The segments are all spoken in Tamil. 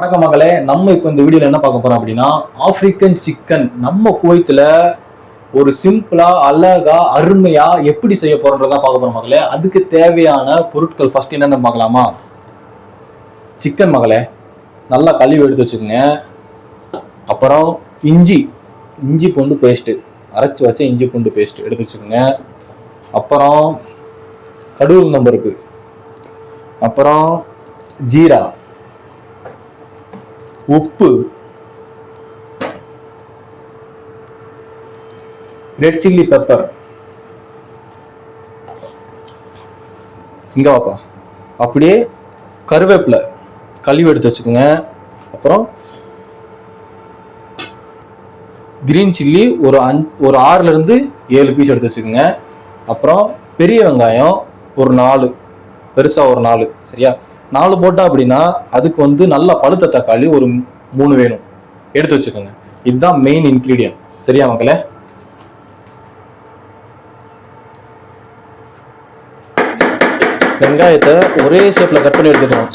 வணக்கம் மகளே, நம்ம இப்போ இந்த வீடியோல என்ன பார்க்க போறோம் அப்படின்னா ஆப்பிரிக்கன் சிக்கன் நம்ம குவைத்துல ஒரு சிம்பிளா அழகா அருமையா எப்படி செய்ய போறோம்ன்றதான் பார்க்க போறோம் மகளே. அதுக்கு தேவையான பொருட்கள் ஃபர்ஸ்ட் என்னென்னு பார்க்கலாமா? சிக்கன் மகளே நல்லா கழுவி எடுத்து வச்சுக்கோங்க. அப்புறம் இஞ்சி பூண்டு பேஸ்ட், அரைச்சி வச்ச இஞ்சி பூண்டு பேஸ்ட் எடுத்து வச்சுக்கோங்க. அப்புறம் கடுகு உளுந்தம்பருப்பு, அப்புறம் ஜீரா, உப்பு, ரெட் சில்லி பெப்பர், இங்க வாப்பா, அப்படியே கருவேப்பிலை கழுவி எடுத்து வச்சுக்கோங்க. அப்புறம் கிரீன் சில்லி ஒரு 6ல இருந்து 7 பீஸ் எடுத்து வச்சுக்கோங்க. அப்புறம் பெரிய வெங்காயம் ஒரு 4, பெருசா ஒரு 4, சரியா? 4 போட்டா அப்படின்னா அதுக்கு நல்ல பழுத்த தக்காளி ஒரு 3 வேணும், எடுத்து வச்சுக்கோங்க. இதுதான் மெயின் இன்கிரீடியன்ட், சரியா மக்களே? வெங்காயத்தை ஒரே ஷேப்ல கட் பண்ணி எடுத்துக்கணும்.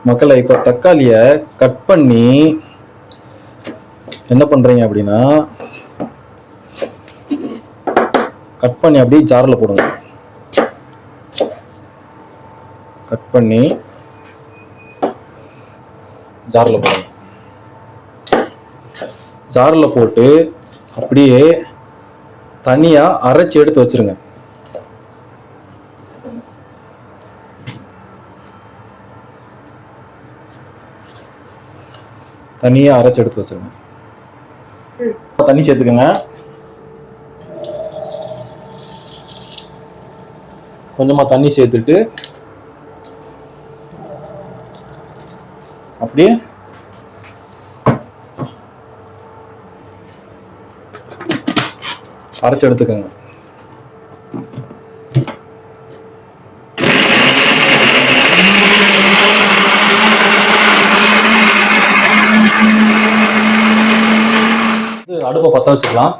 மக்களை இப்போ தக்காளியை கட் பண்ணி என்ன பண்றீங்க அப்படின்னா கட் பண்ணி அப்படியே ஜாரில் போடுங்க. கட் பண்ணி ஜாரில் போடுங்க. ஜாரில் போட்டு அப்படியே தனியா அரைச்சி எடுத்து வச்சிருங்க. தனியா அரைச்சி எடுத்து வச்சிருங்க. தண்ணி சேர்த்துக்கோங்க. கொஞ்சமா தண்ணி சேர்த்துட்டு அப்படியே அரைச்சி எடுத்துக்கோங்க. அடுப்பை பற்ற வச்சுக்கலாம்,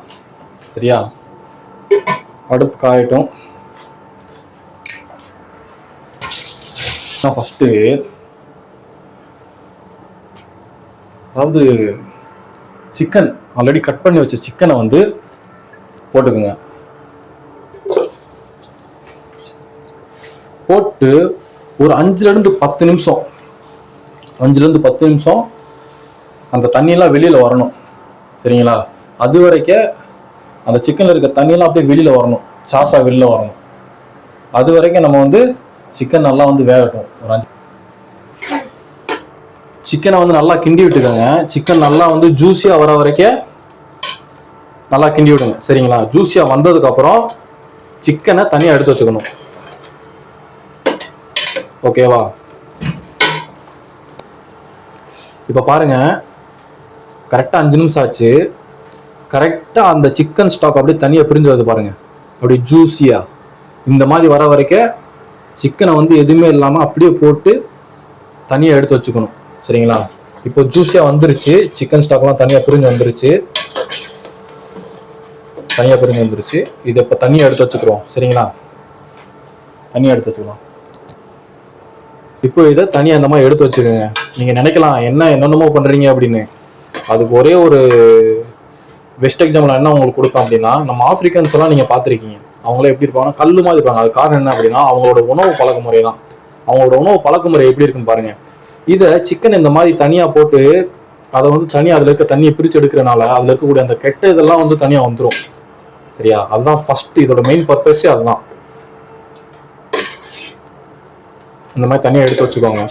சரியா? அடுப்பு காயட்டும். ஃபர்ஸ்ட் அதாவது சிக்கன் ஆல்ரெடி கட் பண்ணி வச்ச சிக்கனை போட்டுக்குங்க. போட்டு ஒரு 5ல இருந்து 10 நிமிஷம் அந்த தண்ணியெல்லாம் வெளியில வரணும், சரிங்களா? அது வரைக்கும் அந்த சிக்கன்ல இருக்க தண்ணியெல்லாம் அப்படியே வெளியில வரணும், சாசா வெளியில வரணும். அது வரைக்கும் நம்ம சிக்கன் நல்லா வேகட்டும். ஒரு 5 சிக்கனை நல்லா கிண்டி விட்டுக்கோங்க. சிக்கன் நல்லா ஜூஸியா வர வரைக்கும் நல்லா கிண்டி விடுங்க, சரிங்களா? ஜூஸியா வந்ததுக்கு அப்புறம் சிக்கனை தனியா எடுத்து வச்சுக்கணும், ஓகேவா? இப்ப பாருங்க, கரெக்டா 5 நிமிஷம் ஆச்சு. கரெக்டா அந்த சிக்கன் ஸ்டாக் அப்படியே தனியா பிரிஞ்சு வருது பாருங்க, அப்படி ஜூஸியா இந்த மாதிரி வர வரைக்கும் சிக்கனை எதுவுமே இல்லாம அப்படியே போட்டு தனியா எடுத்து வச்சுக்கணும், சரிங்களா? இப்போ ஜூஸியா வந்துருச்சு, சிக்கன் ஸ்டாக்லாம் தனியா பிரிஞ்சு வந்துருச்சு. இதை இப்போ தனியா எடுத்து வச்சுக்கிறோம், சரிங்களா? தனியா எடுத்து வச்சுக்கலாம். இப்போ இதை தனியா இந்த மாதிரி எடுத்து வச்சுக்கோங்க. நீங்க நினைக்கலாம் என்னென்னமோ பண்றீங்க அப்படின்னு. அதுக்கு ஒரே ஒரு பெஸ்ட் எக்ஸாம்பிள் என்ன உங்களுக்கு கொடுப்பேன் அப்படின்னா, நம்ம ஆப்பிரிக்கன்ஸ் எல்லாம் நீங்க பார்த்துருக்கீங்க. அவங்களே எப்படி இருப்பாங்கன்னா கல்லு மாதிரி இருப்பாங்க. அது காரணம் என்ன அப்படின்னா அவங்களோட உணவு பழக்க முறை தான். அவங்களோட உணவு பழக்க முறை எப்படி இருக்குன்னு பாருங்க. இதை சிக்கன் இந்த மாதிரி தனியா போட்டு அதை தனியா அதுல இருக்க தண்ணியை பிரிச்சு எடுக்கிறனால அதுல இருக்கக்கூடிய அந்த கெட்ட இதெல்லாம் தனியா வந்துடும், சரியா? அதுதான் ஃபர்ஸ்ட் இதோட மெயின் பர்பஸே அதுதான். இந்த மாதிரி தனியா எடுத்து வச்சுக்கோங்க.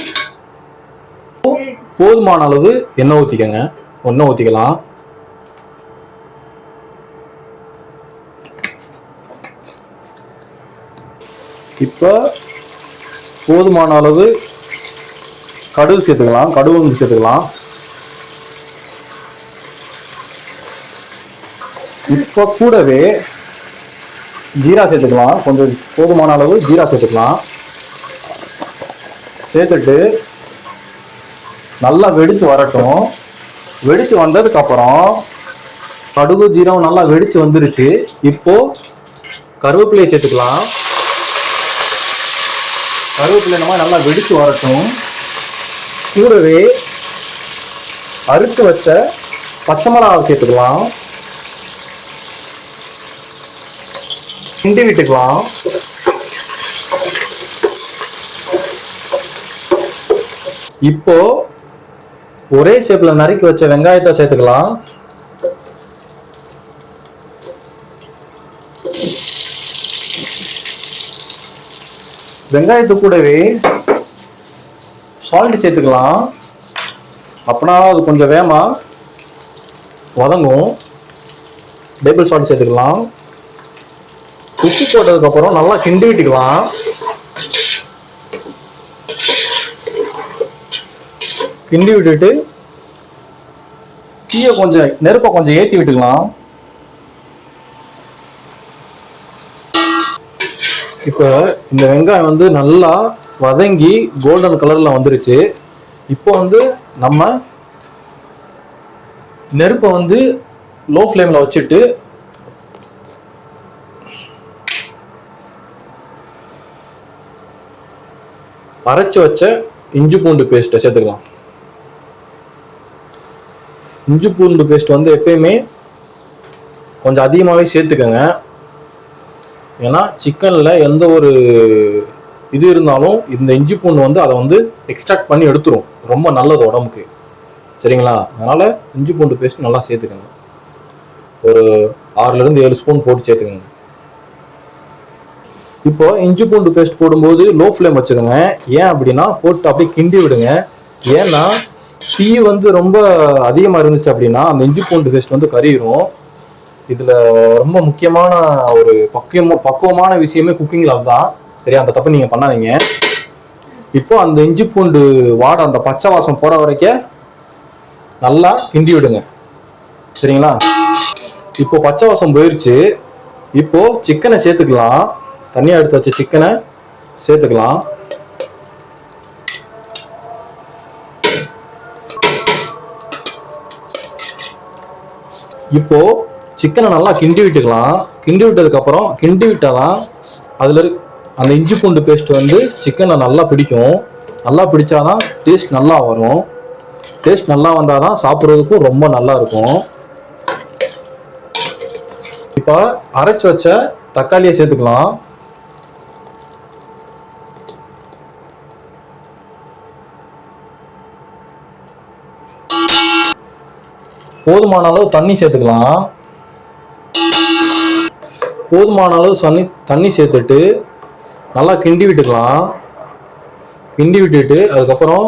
போதுமான அளவு எண்ணெய் ஊற்றிக்கங்க. எண்ணெய் ஊற்றிக்கலாம். இப்போ போதுமான அளவு கடுகு சேர்த்துக்கலாம், கடுகு சேர்த்துக்கலாம். இப்போ கூடவே ஜீரா சேர்த்துக்கலாம். கொஞ்சம் போதுமான அளவு ஜீரா சேர்த்துக்கலாம். சேர்த்துட்டு நல்லா வெடிச்சு வரட்டும். வெடிச்சு வந்ததுக்கு அப்புறம் கடுகு ஜீரகம் நல்லா வெடிச்சு வந்துருச்சு. இப்போ கருவேப்பிலையை சேர்த்துக்கலாம். கருவேப்பிலை நம்ம நல்லா வெடிச்சு வரட்டும். கூடவே அறுத்து வச்ச பச்சை மிளகாவை சேர்த்துக்கலாம். கிண்டி விட்டுக்கலாம். இப்போ ஒரே ஷேப்ல நறுக்கி வச்ச வெங்காயத்தை சேர்த்துக்கலாம். வெங்காயத்து கூடவே சால்ட் சேர்த்துக்கலாம். அப்படின்னா அது கொஞ்சம் வேகமா வதங்கும். டேபிள் சால்ட் சேர்த்துக்கலாம். உப்பு போட்டதுக்கு அப்புறம் நல்லா கிண்டி விட்டுக்கலாம். கிண்டி விட்டுட்டு தீயை கொஞ்சம் நெருப்பை கொஞ்சம் ஏற்றி விட்டுக்கலாம். இப்போ இந்த வெங்காயம் வந்து நல்லா வதங்கி கோல்டன் கலர்ல வந்துருச்சு. இப்போ வந்து நம்ம நெருப்பை வந்து லோ ஃப்ளேம்ல வச்சுட்டு அரைச்சு வச்ச இஞ்சி பூண்டு பேஸ்ட்டை சேர்த்துக்கலாம். இஞ்சி பூண்டு பேஸ்ட் வந்து எப்பயுமே கொஞ்சம் அதிகமாகவே சேர்த்துக்கோங்க. ஏன்னா சிக்கனில் எந்த ஒரு இது இருந்தாலும் இந்த இஞ்சி பூண்டு வந்து அதை வந்து எக்ஸ்ட்ராக்ட் பண்ணி எடுத்துரும். ரொம்ப நல்லது உடம்புக்கு. சரிங்களா? அதனால் இஞ்சி பூண்டு பேஸ்ட் நல்லா சேர்த்துக்கோங்க. ஒரு 6லேருந்து 7 ஸ்பூன் போட்டு சேர்த்துக்கோங்க. இப்போ இஞ்சி பூண்டு பேஸ்ட் போடும்போது லோ ஃப்ளேம் வச்சுக்கோங்க. ஏன் அப்படின்னா போட்டு அப்படியே கிண்டி விடுங்க. ஏன்னா தீ வந்து ரொம்ப அதிகமாக இருந்துச்சு அப்படின்னா அந்த இஞ்சி பூண்டு பேஸ்ட் வந்து கறிடும். இதில் ரொம்ப முக்கியமான ஒரு பக்குவமான விஷயமே குக்கிங்கில் அதுதான். சரியா? அந்த தப்பு நீங்கள் பண்ணாதீங்க. இப்போ அந்த இஞ்சி பூண்டு வாடை அந்த பச்சை வாசம் போகிற வரைக்கும் நல்லா கிண்டி விடுங்க. சரிங்களா? இப்போ பச்சை வாசம் போயிடுச்சு. இப்போ சிக்கனை சேர்த்துக்கலாம். தனியாக எடுத்து வச்ச சிக்கனை சேர்த்துக்கலாம். இப்போ சிக்கனை நல்லா கிண்டி விட்டுக்கலாம். கிண்டி விட்டதுக்கு அப்புறம் கிண்டி விட்டாதான் அதுல அந்த இஞ்சி பூண்டு பேஸ்ட் வந்து சிக்கனை நல்லா பிடிக்கும். நல்லா பிடிச்சாதான் டேஸ்ட் நல்லா வரும். டேஸ்ட் நல்லா வந்தாதான் சாப்பிட்றதுக்கும் ரொம்ப நல்லா இருக்கும். இப்போ அரைச்சு வச்ச தக்காளியை சேர்த்துக்கலாம். போதுமான அளவு தண்ணி சேர்த்துக்கலாம். போதுமான அளவு தண்ணி சேர்த்துட்டு நல்லா கிண்டி விட்டுக்கலாம். கிண்டி விட்டுட்டு அதுக்கப்புறம்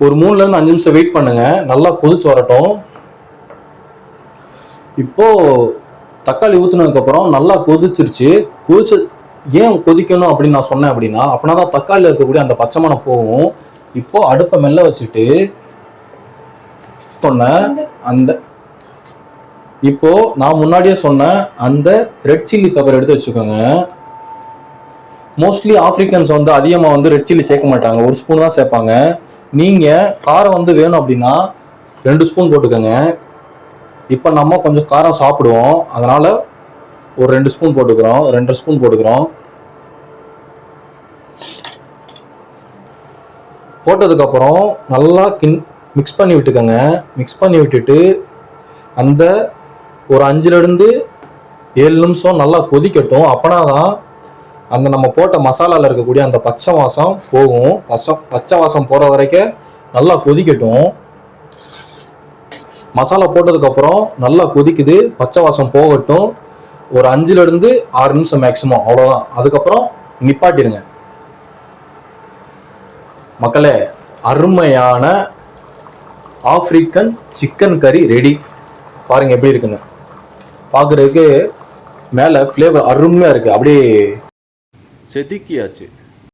ஒரு 3லேருந்து 5 நிமிஷம் வெயிட் பண்ணுங்க. நல்லா கொதிச்சு வரட்டும். இப்போ தக்காளி ஊற்றுனதுக்கப்புறம் நல்லா கொதிச்சிருச்சு. ஏன் கொதிக்கணும் அப்படின்னு நான் சொன்னேன் அப்படின்னா அப்படின்னா தான் தக்காளியில் இருக்கக்கூடிய அந்த பச்சை மணம் போகும். இப்போ அடுப்பை மெல்ல வச்சுட்டு சொன்ன அந்த இப்போ நான் முன்னாடியே சொன்ன அந்த ரெட் சில்லி பெப்பர் எடுத்து வச்சுக்கோங்க. மோஸ்ட்லி ஆப்பிரிக்கன்ஸ் வந்து அதிகமாக வந்து ரெட் சில்லி சேர்க்க மாட்டாங்க. 1 ஸ்பூன் தான் சேர்ப்பாங்க. நீங்கள் காரம் வந்து வேணும் அப்படின்னா 2 ஸ்பூன் போட்டுக்கோங்க. இப்போ நம்ம கொஞ்சம் காரம் சாப்பிடுவோம். அதனால ஒரு 2 ஸ்பூன் போட்டுக்கிறோம். 2 ஸ்பூன் போட்டுக்கிறோம். போட்டதுக்கப்புறம் நல்லா மிக்ஸ் பண்ணி விட்டுக்கோங்க. மிக்ஸ் பண்ணி விட்டுட்டு அந்த ஒரு 5லேருந்து 7 நிமிஷம் நல்லா கொதிக்கட்டும். அப்பனா தான் அந்த நம்ம போட்ட மசாலாவில் இருக்கக்கூடிய அந்த பச்சை வாசம் போகும். பச்சை வாசம் போகிற வரைக்கும் நல்லா கொதிக்கட்டும். மசாலா போட்டதுக்கப்புறம் நல்லா கொதிக்குது. பச்சை வாசம் போகட்டும். ஒரு 5லேருந்து 6 நிமிஷம் மேக்ஸிமம், அவ்வளோதான். அதுக்கப்புறம் நிப்பாட்டிடுங்க. மக்களே, அருமையான ஆப்பிரிக்கன் சிக்கன் கறி ரெடி. பாருங்க எப்படி இருக்குன்னு. பார்க்குறதுக்கு மேலே ஃப்ளேவர் அருமையாக இருக்குது. அப்படியே செதுக்கியாச்சு.